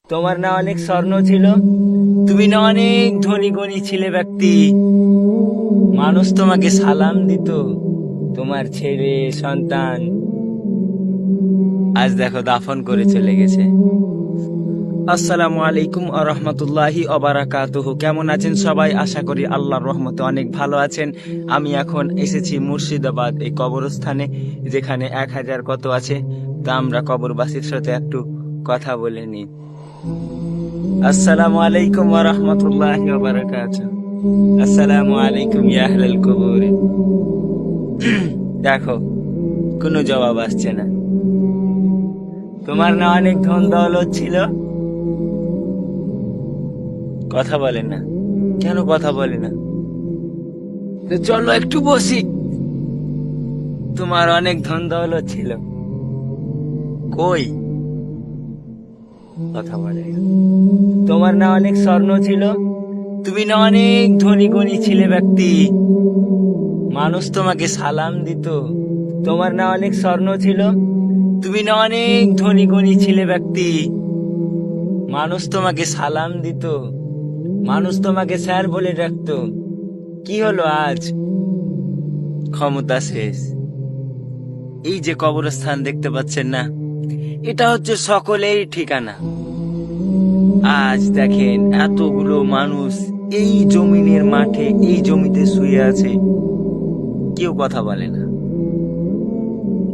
তোমার না অনেক স্বর্ণ ছিল, তুমি না অনেক ধনী গণী ছিলে ব্যক্তি, মানুষ তোমাকে সালাম দিত, তোমার ছেলে সন্তান আজ দেখো দাফন করে চলে গেছে। আসসালামু আলাইকুম আ রহমতুল্লাহি অবারাকাতুহু। কেমন আছেন সবাই? আশা করি আল্লাহর রহমতে অনেক ভালো আছেন। আমি এখন এসেছি মুর্শিদাবাদ এই কবরস্থানে, যেখানে 1000 কত আছে, তা আমরা কবরবাসীর সাথে একটু কথা বলে নিই। আসসালামু আলাইকুম ওয়া রাহমাতুল্লাহি ওয়া বারাকাতুহু। আসসালামু আলাইকুম ইয়া আহলাল কবর। দেখো, কোনো জবাব আসছে না। তোমার না অনেক ধন দৌলত ছিল, কথা বলে না কেন? কথা বলে না তো চলো একটু বসি। তোমার অনেক ধন দৌলত ছিল, কই? কথা বলে না। তোমার না অনেক স্বর্ণ ছিল, তুমি না অনেক ধনী গণী ছিলে ব্যক্তি, মানুষ তোমাকে সালাম দিত। তোমার না অনেক স্বর্ণ ছিল, তুমি না অনেক ধনী গণী ছিলে ব্যক্তি, মানুষ তোমাকে সালাম দিত, মানুষ তোমাকে স্যার বলে ডাকতো। কি হলো আজ? ক্ষমতা শেষ। এই যে কবরস্থান দেখতে পাচ্ছেন না, এটা হচ্ছে সকলের ঠিকানা। আজ দেখেন এতগুলো মানুষ এই জমিনের মাঠে, এই জমিতে শুয়ে আছে, কেউ কথা বলে না।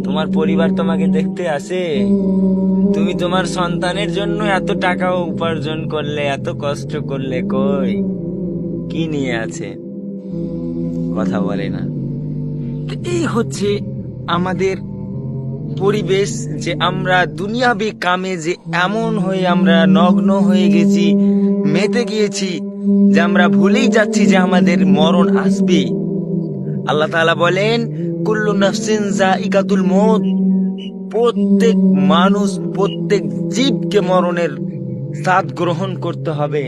তোমার পরিবার তোমাকে দেখতে আসে, তুমি তোমার সন্তানের জন্য এত টাকা উপার্জন করলে, এত কষ্ট করলে, কই? কি নিয়ে আছে? কথা বলে না। তো এই হচ্ছে আমাদের পরিবেশ, যে আমরা দুনিয়াবি কামে যে এমন হয়ে আমরা নগ্ন হয়ে গেছি, মেতে গিয়েছি, যে আমরা ভুলেই যাচ্ছি যে আমাদের মরণ আসবে। আল্লাহ তাআলা বলেন, কুল্লু নাফসিন যায়িকাতুল মউত, প্রত্যেক মানুষ, প্রত্যেক জীবকে মরণের স্বাদ গ্রহণ করতে হবে।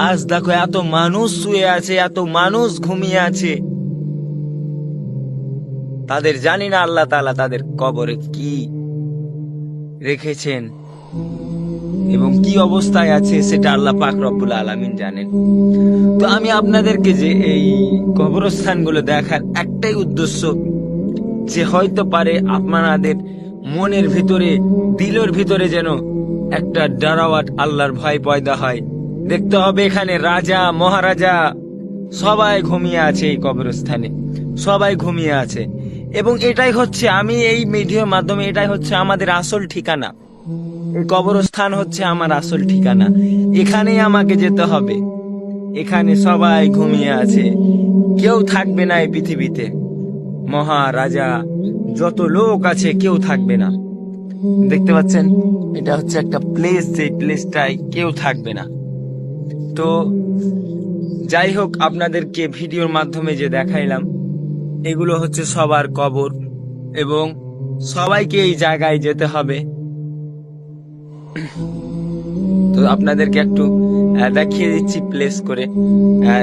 আজ দেখো এত মানুষ শুয়ে আছে, এত মানুষ ঘুমিয়ে আছে, তাদের জানি না আল্লাহ তাআলা তাদের কবরে কি রেখেছেন এবং কি অবস্থায় আছে, সেটা আল্লাহ পাক রব্বুল আলামিন জানেন। তো আমি আপনাদেরকে যে এই কবরস্থানগুলো দেখার একটাই উদ্দেশ্য, যে হয়তো পারে আপনাদের মনের ভিতরে, দিলের ভিতরে যেন একটা ডারাওয়াট আল্লাহর ভয় পয়দা হয়। দেখতে হবে এখানে রাজা মহারাজা সবাই ঘুমিয়ে আছে, এই কবরস্থানে সবাই ঘুমিয়ে আছে। এবং এটাই হচ্ছে, আমি এই মিডিয়ার মাধ্যমে, এটাই হচ্ছে আমাদের আসল ঠিকানা। এই কবরস্থান হচ্ছে আমার আসল ঠিকানা, এখানেই আমাকে যেতে হবে। এখানে সবাই ঘুমিয়ে আছে, কেউ থাকবে না এই পৃথিবীতে। মহারাজা যত লোক আছে, কেউ থাকবে না। দেখতে পাচ্ছেন, এটা হচ্ছে একটা প্লেস, যে প্লেসটাই কেউ থাকবে না। তো যাই হোক, আপনাদেরকে ভিডিওর মাধ্যমে যে দেখাইলাম, এগুলো হচ্ছে সবার কবর এবং সবাইকে এই জায়গায় যেতে হবে। তো আপনাদেরকে একটু দেখিয়ে দিচ্ছি প্লেস করে,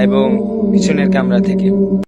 এবং পিছনের ক্যামেরা থেকে।